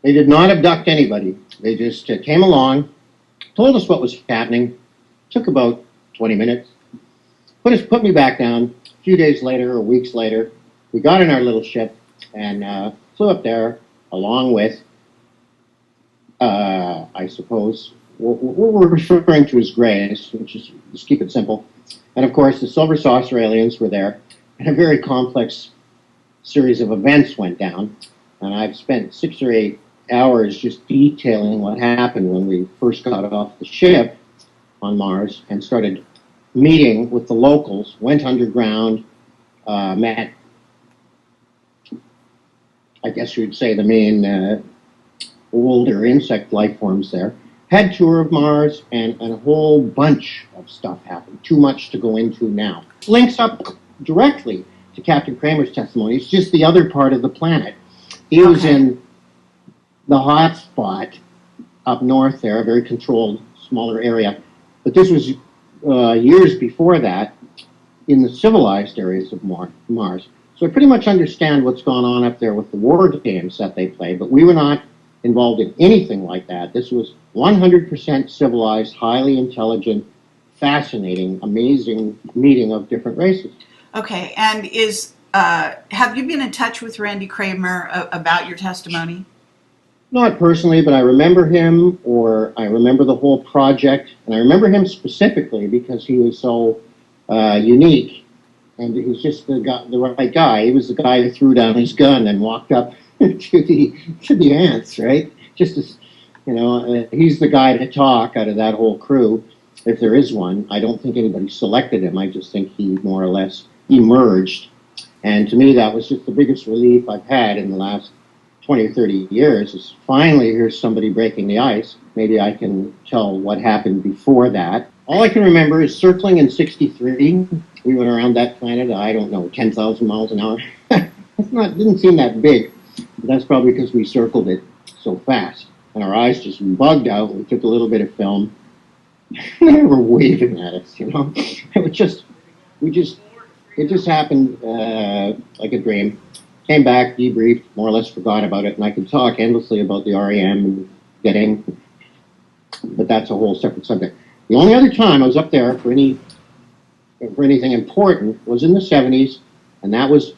They did not abduct anybody. They just came along, told us what was happening, took about 20 minutes, put me back down. A few days later or weeks later, we got in our little ship and flew up there along with, I suppose, what we're referring to as Greys, which is, just keep it simple. And of course, the Silver Saucer aliens were there, and a very complex series of events went down. And I've spent 6 or 8 hours just detailing what happened when we first got off the ship on Mars and started meeting with the locals, went underground, met, I guess you'd say, the main older insect life forms there, had tour of Mars, and a whole bunch of stuff happened. Too much to go into now. Links up directly to Captain Cramer's testimony. It's just the other part of the planet. He was in the hot spot up north there, a very controlled, smaller area. But this was years before that in the civilized areas of Mars. So I pretty much understand what's gone on up there with the war games that they play, but we were not involved in anything like that. This was 100% civilized, highly intelligent, fascinating, amazing meeting of different races. Okay, and have you been in touch with Randy Cramer about your testimony? Not personally, but I remember him, or I remember the whole project, and I remember him specifically because he was so unique, and he was just the right guy. He was the guy who threw down his gun and walked up to the ants, right? Just as, he's the guy to talk out of that whole crew, if there is one. I don't think anybody selected him. I just think he more or less emerged, and to me that was just the biggest relief I've had in the last 20 or 30 years, is finally here's somebody breaking the ice. Maybe I can tell what happened before that. All I can remember is circling in 63. We went around that planet, I don't know, 10,000 miles an hour. Didn't seem that big. But that's probably because we circled it so fast. And our eyes just bugged out. We took a little bit of film. They were waving at us, It just happened like a dream. Came back, debriefed, more or less forgot about it, and I could talk endlessly about the REM and getting, but that's a whole separate subject. The only other time I was up there for anything important was in the 70s, and that was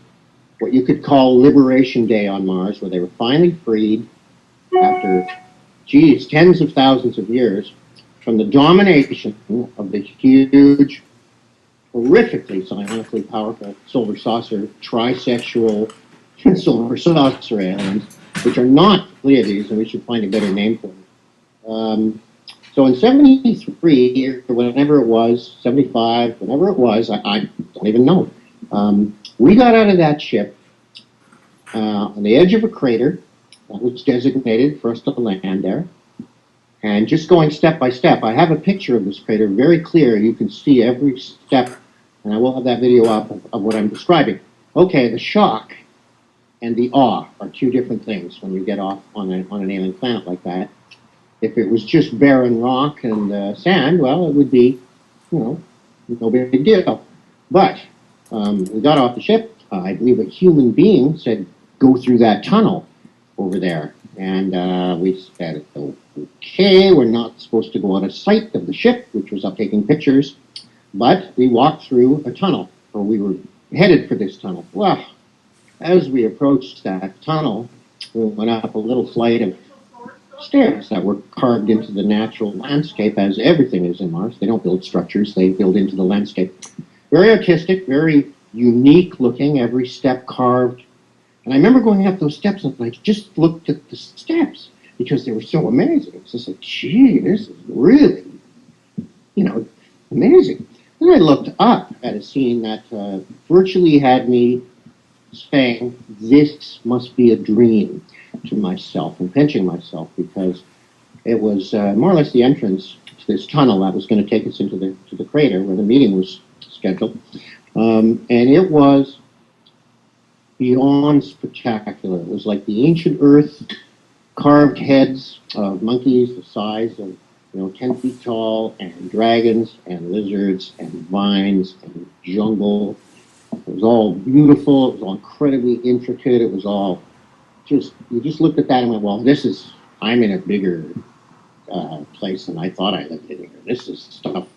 what you could call Liberation Day on Mars, where they were finally freed after, tens of thousands of years from the domination of the huge, horrifically psionically powerful Silver Saucer trisexual Silver Saucer aliens, which are not Pleiades, and we should find a better name for them. So in 73, or whenever it was, 75, whenever it was, I don't even know. We got out of that ship on the edge of a crater that was designated for us to land there. And just going step by step, I have a picture of this crater very clear. You can see every step, and I will have that video up of what I'm describing. Okay, the shock and the awe are two different things when you get off on an alien planet like that. If it was just barren rock and sand, well, it would be, no big deal. But we got off the ship. I believe a human being said, go through that tunnel over there. And we said, okay, we're not supposed to go out of sight of the ship, which was up taking pictures. But we walked through a tunnel, or we were headed for this tunnel. Well, as we approached that tunnel, we went up a little flight of stairs that were carved into the natural landscape, as everything is in Mars. They don't build structures, they build into the landscape. Very artistic, very unique looking, every step carved. And I remember going up those steps and I just looked at the steps because they were so amazing. It's just like, gee, this is really, amazing. Then I looked up at a scene that virtually had me saying, this must be a dream, to myself and pinching myself, because it was more or less the entrance to this tunnel that was going to take us into the crater where the meeting was scheduled. And it was beyond spectacular. It was like the ancient Earth, carved heads of monkeys the size of 10 feet tall, and dragons and lizards and vines and jungle. It was all beautiful. It was all incredibly intricate. It was all you just looked at that and went, well, I'm in a bigger place than I thought I lived in here. This is stuff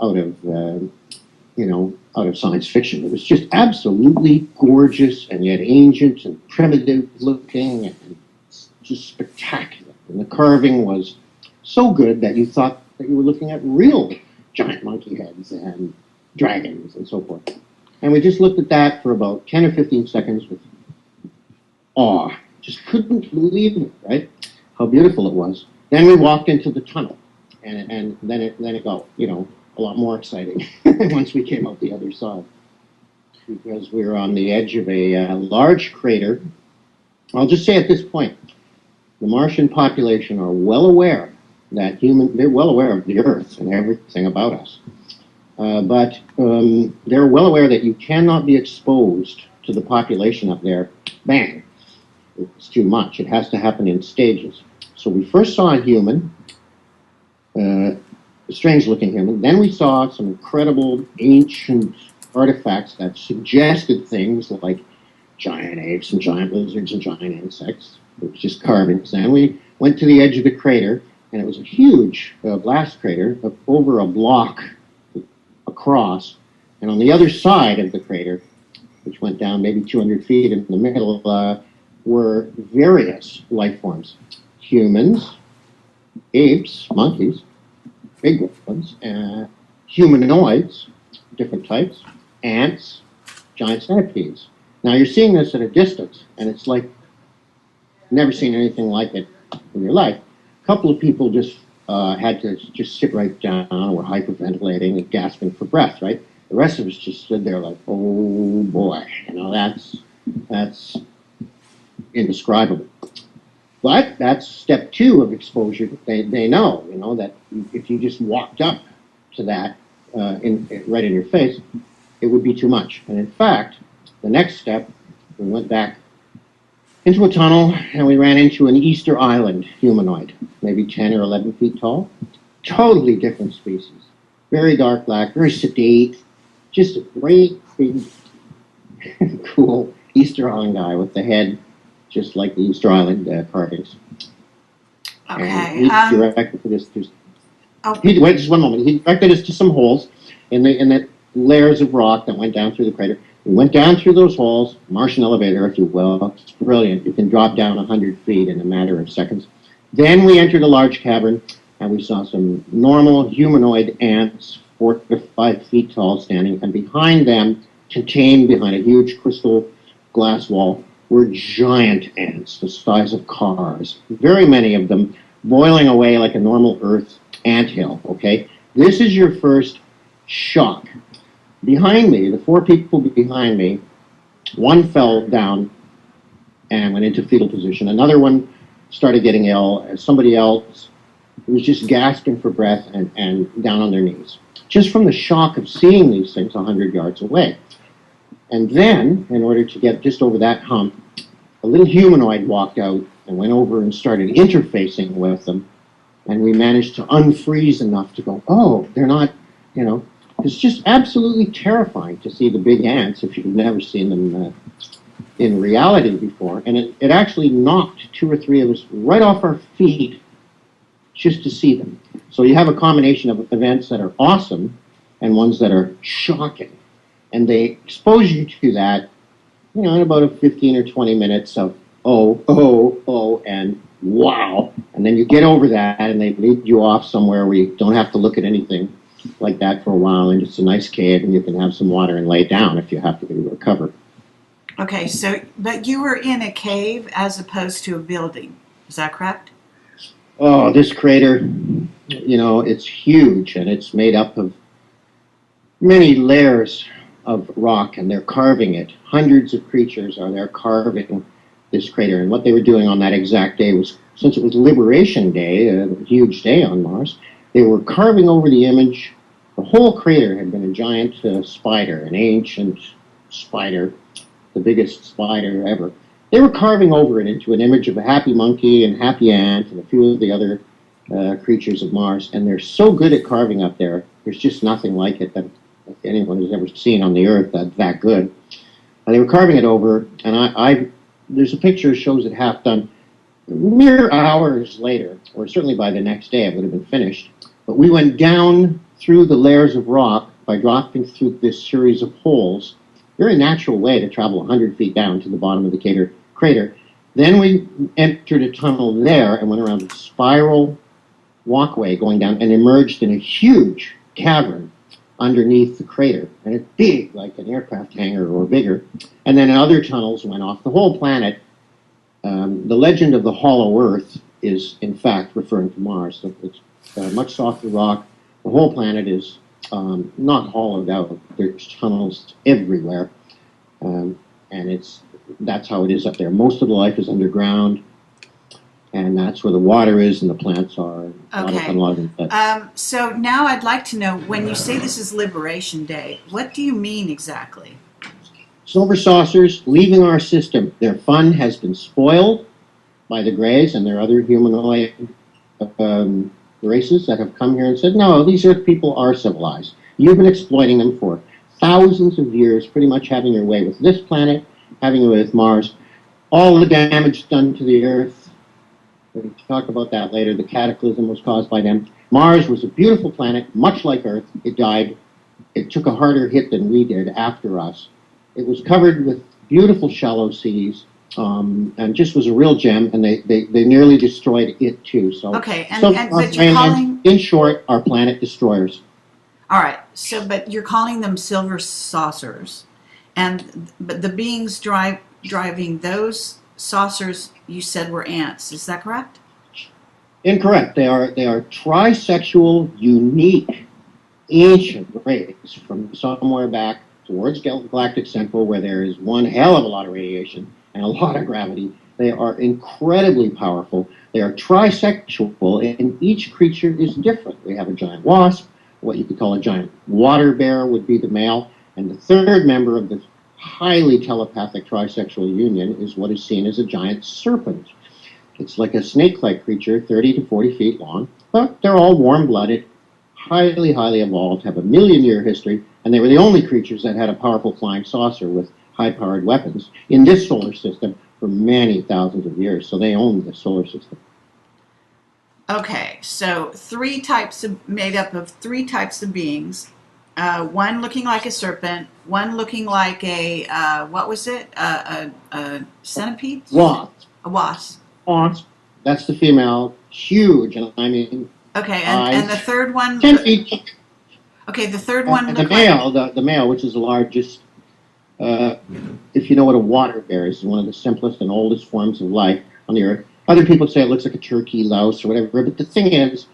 out of out of science fiction. It was just absolutely gorgeous and yet ancient and primitive looking and just spectacular. And the carving was so good that you thought that you were looking at real giant monkey heads and dragons and so forth. And we just looked at that for about 10 or 15 seconds with awe. Just couldn't believe it, right? How beautiful it was. Then we walked into the tunnel, and then it got, a lot more exciting once we came out the other side, because we were on the edge of a large crater. I'll just say at this point, the Martian population are well aware that they're well aware of the Earth and everything about us. But they're well aware that you cannot be exposed to the population up there. Bang. It's too much. It has to happen in stages. So we first saw a human, a strange-looking human. Then we saw some incredible ancient artifacts that suggested things like giant apes and giant lizards and giant insects. It was just carvings. Then we went to the edge of the crater, and it was a huge blast crater of over a block across. And on the other side of the crater, which went down maybe 200 feet in the middle, were various life forms. Humans, apes, monkeys, big ones, humanoids, different types, ants, giant centipedes. Now you're seeing this at a distance, and it's like never seen anything like it in your life. A couple of people just had to just sit right down, or were hyperventilating and gasping for breath, right? The rest of us just stood there like, oh boy, that's indescribable. But that's step two of exposure. They know, that if you just walked up to that right in your face, it would be too much. And in fact, the next step, we went back into a tunnel and we ran into an Easter Island humanoid, maybe 10 or 11 feet tall. Totally different species. Very dark black, very sedate, just a great, big, cool Easter Island guy with the head just like the Easter Island carvings. Okay. And he directed us to. Oh. Wait just one moment. He directed us to some holes in the layers of rock that went down through the crater. We went down through those holes, Martian elevator, if you will. It's brilliant. You can drop down 100 feet in a matter of seconds. Then we entered a large cavern, and we saw some normal humanoid ants, 4 to 5 feet tall, standing, and behind them, contained behind a huge crystal glass wall, were giant ants the size of cars, very many of them boiling away like a normal Earth anthill, okay? This is your first shock. Behind me, the 4 people behind me, one fell down and went into fetal position. Another one started getting ill. Somebody else was just gasping for breath and down on their knees, just from the shock of seeing these things 100 yards away. And then, in order to get just over that hump, a little humanoid walked out and went over and started interfacing with them. And we managed to unfreeze enough to go, oh, they're not, it's just absolutely terrifying to see the big ants if you've never seen them in reality before. And it actually knocked 2 or 3 of us right off our feet just to see them. So you have a combination of events that are awesome and ones that are shocking. And they expose you to that, in about a 15 or 20 minutes of and wow. And then you get over that and they lead you off somewhere where you don't have to look at anything like that for a while, and it's a nice cave and you can have some water and lay down if you have to recover. Okay, but you were in a cave as opposed to a building. Is that correct? Oh, this crater, it's huge, and it's made up of many layers of rock, and they're carving it. Hundreds of creatures are there carving this crater. And what they were doing on that exact day was, since it was Liberation Day, a huge day on Mars, they were carving over the image. The whole crater had been a giant spider, an ancient spider, the biggest spider ever. They were carving over it into an image of a happy monkey and happy ant and a few of the other creatures of Mars. And they're so good at carving up there. There's just nothing like it that anyone has ever seen on the Earth that good. And they were carving it over, and I there's a picture that shows it half done. Mere hours later, or certainly by the next day, it would have been finished. But we went down through the layers of rock by dropping through this series of holes. Very natural way to travel 100 feet down to the bottom of the crater. Then we entered a tunnel there and went around a spiral walkway going down and emerged in a huge cavern underneath the crater. And it's big, like an aircraft hangar or bigger. And then other tunnels went off the whole planet. The legend of the hollow earth is, in fact, referring to Mars. So it's much softer rock. The whole planet is not hollowed out. There's tunnels everywhere. And that's how it is up there. Most of the life is underground. And that's where the water is and the plants are. Okay. So now I'd like to know, when you say this is Liberation Day, what do you mean exactly? Silver saucers leaving our system. Their fun has been spoiled by the Greys and their other humanoid races that have come here and said, no, these Earth people are civilized. You've been exploiting them for thousands of years, pretty much having your way with this planet, having your way with Mars. All the damage done to the Earth, we can talk about that later. The cataclysm was caused by them. Mars was a beautiful planet, much like Earth. It died. It took a harder hit than we did after us. It was covered with beautiful shallow seas, and just was a real gem, and they nearly destroyed it too. So, okay, but you're calling... In short, our planet destroyers. All right, but you're calling them silver saucers, but the beings driving those saucers, you said, were ants. Is that correct? Incorrect. They are trisexual, unique, ancient race from somewhere back towards Galactic Central, where there is one hell of a lot of radiation and a lot of gravity. They are incredibly powerful. They are trisexual, and each creature is different. We have a giant wasp. What you could call a giant water bear would be the male. And the third member of the highly telepathic trisexual union is what is seen as a giant serpent. It's like a snake-like creature, 30 to 40 feet long, but they're all warm-blooded, highly, highly evolved, have a million-year history, and they were the only creatures that had a powerful flying saucer with high-powered weapons in this solar system for many thousands of years. So they owned the solar system. Okay, so made up of three types of beings. One looking like a serpent, one looking like a, what was it? A centipede? Wasp. A wasp. Wasp. That's the female. Huge, and I mean... Okay, and the third one... 10 feet. Okay, the third one... And the male, which is the largest, if you know what a water bear is one of the simplest and oldest forms of life on the Earth. Other people say it looks like a turkey, louse, or whatever, but the thing is,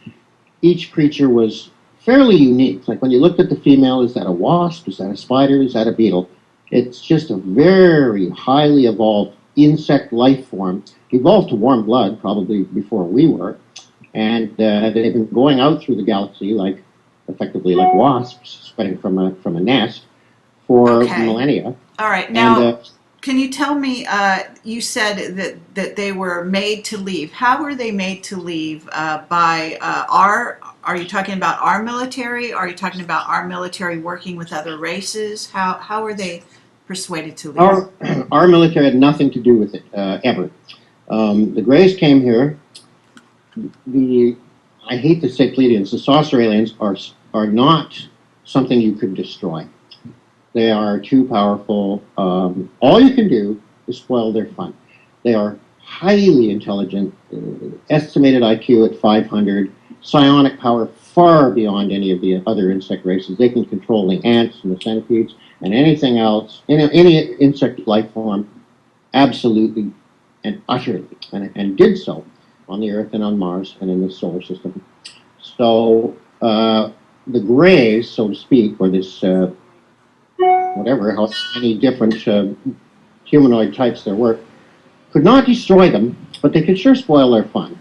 each creature was fairly unique. Like when you looked at the female, is that a wasp? Is that a spider? Is that a beetle? It's just a very highly evolved insect life form. Evolved to warm blood, probably before we were. And they've been going out through the galaxy effectively like wasps spreading from a nest for millennia. All right. Now, can you tell me, you said that they were made to leave. How were they made to leave? Are you talking about our military? Are you talking about our military working with other races? How were they persuaded to leave? Our military had nothing to do with it, ever. The Greys came here. I hate to say Pleiadians, the saucer aliens are not something you could destroy. They are too powerful. All you can do is spoil their fun. They are highly intelligent, estimated IQ at 500, psionic power far beyond any of the other insect races. They can control the ants and the centipedes and anything else, any insect life form, absolutely and utterly, and did so on the Earth and on Mars and in the solar system. So the Greys, so to speak, or this whatever, how many different humanoid types there were, could not destroy them, but they could sure spoil their fun,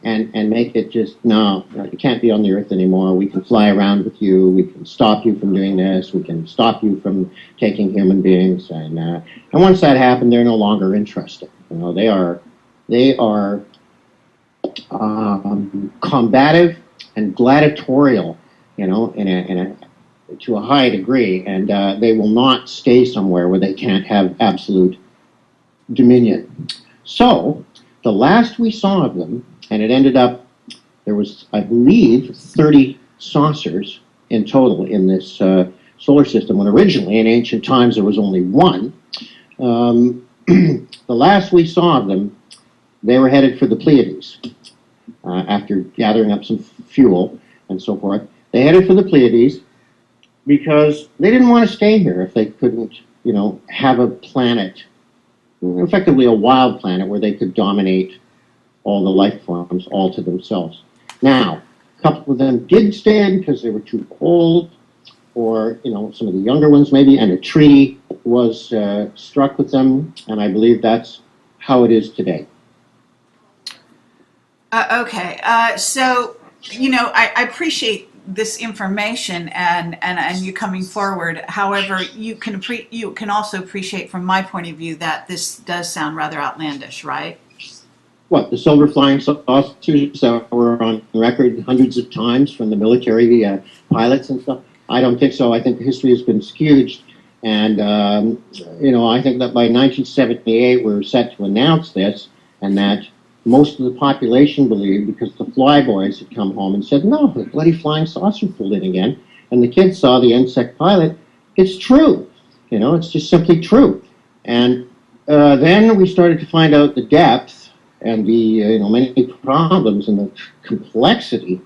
and make it just, no, you can't be on the Earth anymore. We can fly around with you. We can stop you from doing this. We can stop you from taking human beings. And once that happened, they're no longer interested. They are combative and gladiatorial, to a high degree, and they will not stay somewhere where they can't have absolute dominion. So the last we saw of them, and it ended up, there was, I believe, 30 saucers in total in this solar system, when originally in ancient times there was only one. The last we saw of them, they were headed for the Pleiades. After gathering up some fuel and so forth, they headed for the Pleiades because they didn't want to stay here if they couldn't, have a planet, effectively a wild planet, where they could dominate all the life forms all to themselves. Now, a couple of them did stay in because they were too old, or some of the younger ones maybe, and a treaty was struck with them, and I believe that's how it is today. Okay, so I appreciate this information and you coming forward. However, you can also appreciate from my point of view that this does sound rather outlandish, right? What, the silver flying saucers that were on record hundreds of times from the military pilots and stuff? I don't think so. I think history has been skewed, and I think that by 1978 we were set to announce this, and that most of the population believed, because the flyboys had come home and said, no, the bloody flying saucer flew in again. And the kids saw the insect pilot. It's true. It's just simply true. And then we started to find out the depth and the many problems and the complexity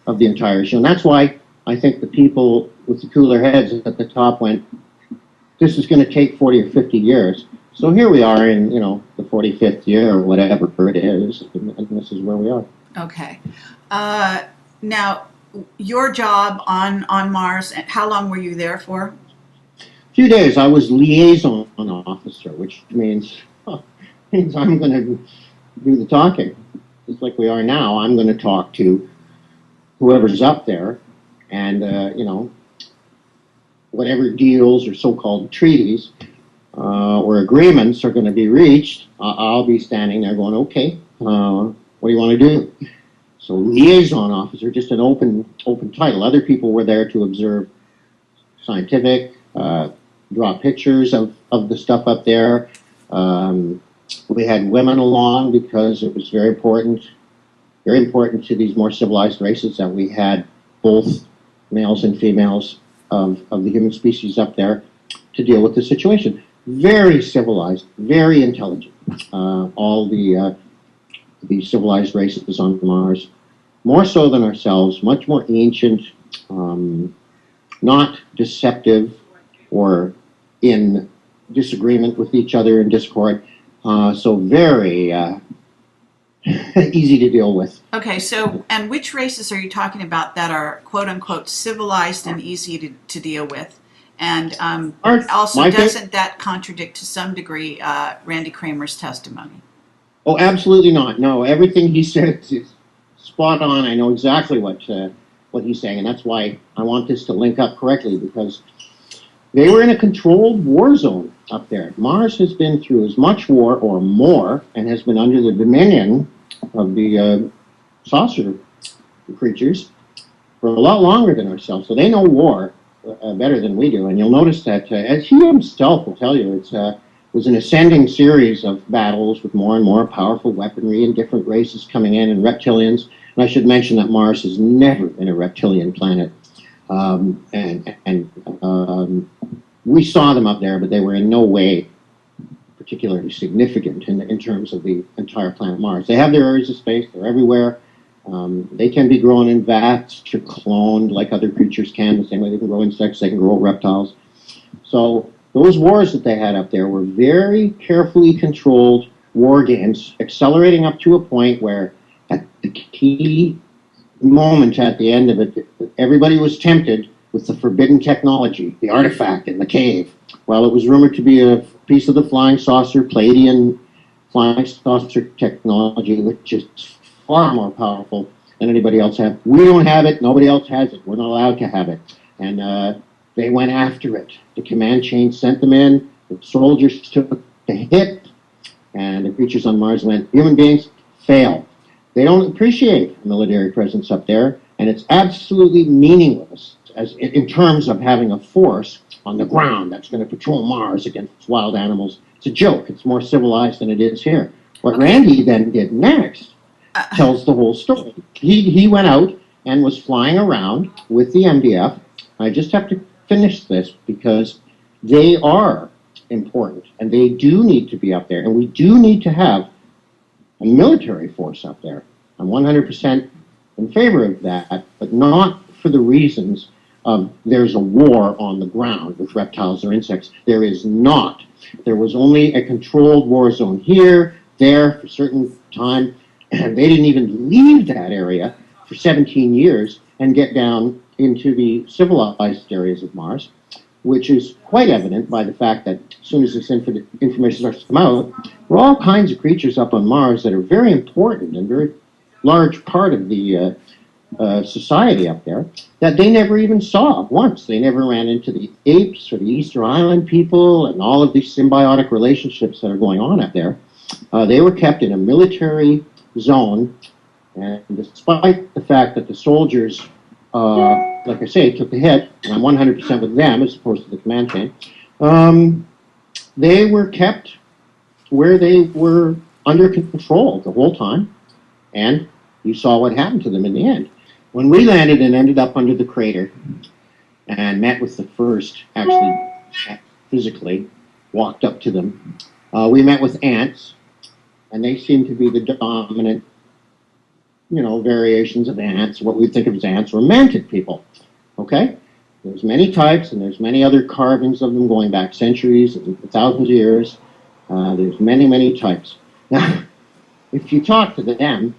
of the entire issue. And that's why I think the people with the cooler heads at the top went, this is going to take 40 or 50 years. So here we are in, the 45th year or whatever it is, and this is where we are. Okay. Now, your job on Mars, how long were you there for? A few days. I was liaison officer, which means I'm going to do the talking. Just like we are now, I'm going to talk to whoever's up there, and, whatever deals or so-called treaties or agreements are going to be reached, I'll be standing there going, okay, what do you want to do? So liaison officer, just an open title. Other people were there to observe scientific, draw pictures of the stuff up there. We had women along because it was very important to these more civilized races that we had both males and females of the human species up there to deal with the situation. Very civilized, very intelligent. All the civilized races on Mars, more so than ourselves, much more ancient, not deceptive or in disagreement with each other in discord. So very easy to deal with. Okay, so, and which races are you talking about that are quote unquote civilized and easy to deal with? And also, doesn't that contradict to some degree Randy Cramer's testimony? Oh, absolutely not. No, everything he says is spot on. I know exactly what he's saying, and that's why I want this to link up correctly, because they were in a controlled war zone up there. Mars has been through as much war or more and has been under the dominion of the saucer creatures for a lot longer than ourselves, so they know war better than we do. And you'll notice that, as he himself will tell you, it was an ascending series of battles with more and more powerful weaponry and different races coming in, and reptilians. And I should mention that Mars has never been a reptilian planet. We saw them up there, but they were in no way particularly significant in terms of the entire planet Mars. They have their areas of space. They're everywhere. They can be grown in vats or cloned like other creatures can, the same way they can grow insects, they can grow reptiles. So those wars that they had up there were very carefully controlled war games, accelerating up to a point where at the key moment at the end of it, everybody was tempted with the forbidden technology, the artifact in the cave. Well, it was rumored to be a piece of the flying saucer, Palladian flying saucer technology, which is far more powerful than anybody else had. We don't have it. Nobody else has it. We're not allowed to have it. And they went after it. The command chain sent them in. The soldiers took the hit. And the creatures on Mars went, human beings, fail. They don't appreciate a military presence up there. And it's absolutely meaningless as in terms of having a force on the ground that's going to patrol Mars against wild animals. It's a joke. It's more civilized than it is here. What Randy then did next tells the whole story. He went out and was flying around with the MDF. I just have to finish this because they are important and they do need to be up there, and we do need to have a military force up there. I'm 100% in favor of that, but not for the reasons there's a war on the ground with reptiles or insects. There is not. There was only a controlled war zone here, there, for a certain time, and they didn't even leave that area for 17 years and get down into the civilized areas of Mars, which is quite evident by the fact that as soon as this information starts to come out, there are all kinds of creatures up on Mars that are very important and very large part of the society up there that they never even saw once. They never ran into the apes or the Easter Island people and all of these symbiotic relationships that are going on up there. They were kept in a military zone, and despite the fact that the soldiers, like I say, took the hit, and I'm 100% with them as opposed to the command chain, they were kept where they were under control the whole time, and you saw what happened to them in the end. When we landed and ended up under the crater and met with the first, actually physically walked up to them, we met with ants, and they seemed to be the dominant, variations of ants. What we think of as ants were mantic people, okay? There's many types, and there's many other carvings of them going back centuries and thousands of years. There's many, many types. Now, if you talk to them,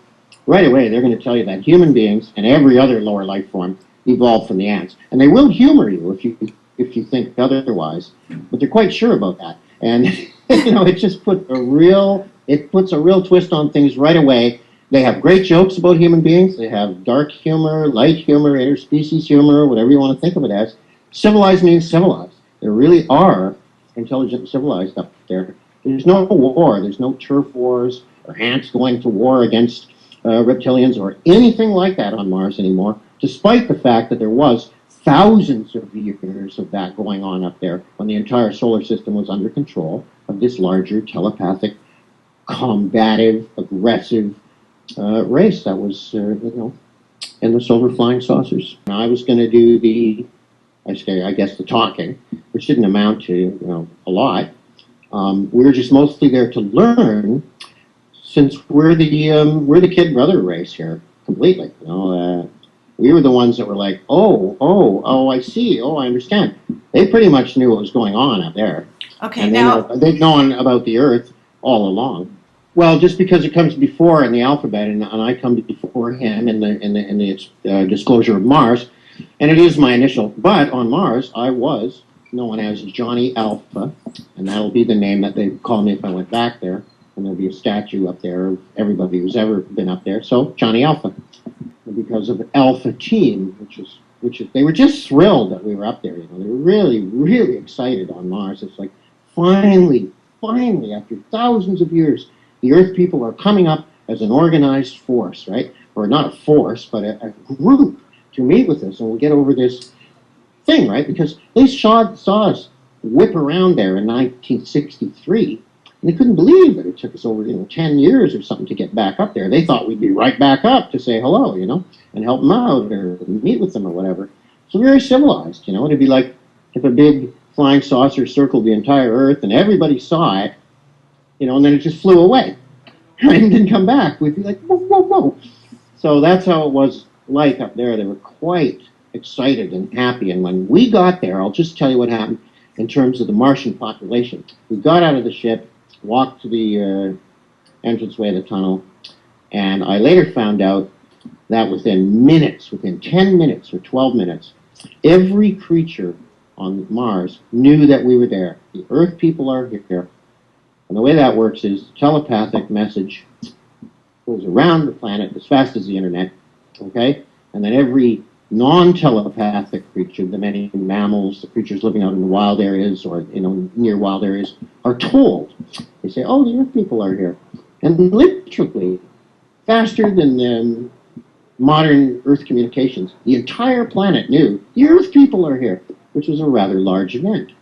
right away they're going to tell you that human beings and every other lower life form evolved from the ants. And they will humor you if you think otherwise, but they're quite sure about that. And it just puts a real twist on things right away. They have great jokes about human beings. They have dark humor, light humor, interspecies humor, whatever you want to think of it as. Civilized means civilized. There really are intelligent and civilized up there. There's no war. There's no turf wars or ants going to war against reptilians or anything like that on Mars anymore, despite the fact that there was thousands of years of that going on up there when the entire solar system was under control of this larger telepathic, combative, aggressive race that was, in the silver flying saucers. And I was going to do the talking, which didn't amount to, a lot. We were just mostly there to learn, since we're the kid brother race here completely. We were the ones that were like, oh, I see, I understand. They pretty much knew what was going on up there. Okay, and they've known about the Earth all along. Well, just because it comes before in the alphabet, and I come before him in the disclosure of Mars, and it is my initial. But on Mars, I was known as Johnny Alpha, and that'll be the name that they call me if I went back there. And there'll be a statue up there of everybody who's ever been up there. So Johnny Alpha, because of Alpha Team, which is they were just thrilled that we were up there. They were really, really excited on Mars. It's like finally, after thousands of years, the Earth people are coming up as an organized force, right? Or not a force, but a group to meet with us, and we'll get over this thing, right? Because they saw us whip around there in 1963, and they couldn't believe that it took us over, 10 years or something to get back up there. They thought we'd be right back up to say hello, and help them out or meet with them or whatever. So very civilized, It'd be like if a big flying saucer circled the entire Earth and everybody saw it, and then it just flew away and didn't come back. We'd be like, whoa, whoa, whoa. So that's how it was like up there. They were quite excited and happy. And when we got there, I'll just tell you what happened in terms of the Martian population. We got out of the ship, walked to the entranceway of the tunnel, and I later found out that within 10 minutes or 12 minutes, every creature on Mars knew that we were there. The Earth people are here. And the way that works is telepathic message goes around the planet as fast as the internet, okay? And then every non-telepathic creature, the many mammals, the creatures living out in the wild areas or, near wild areas, are told. They say, oh, the Earth people are here. And literally, faster than modern Earth communications, the entire planet knew the Earth people are here. which was a rather large event.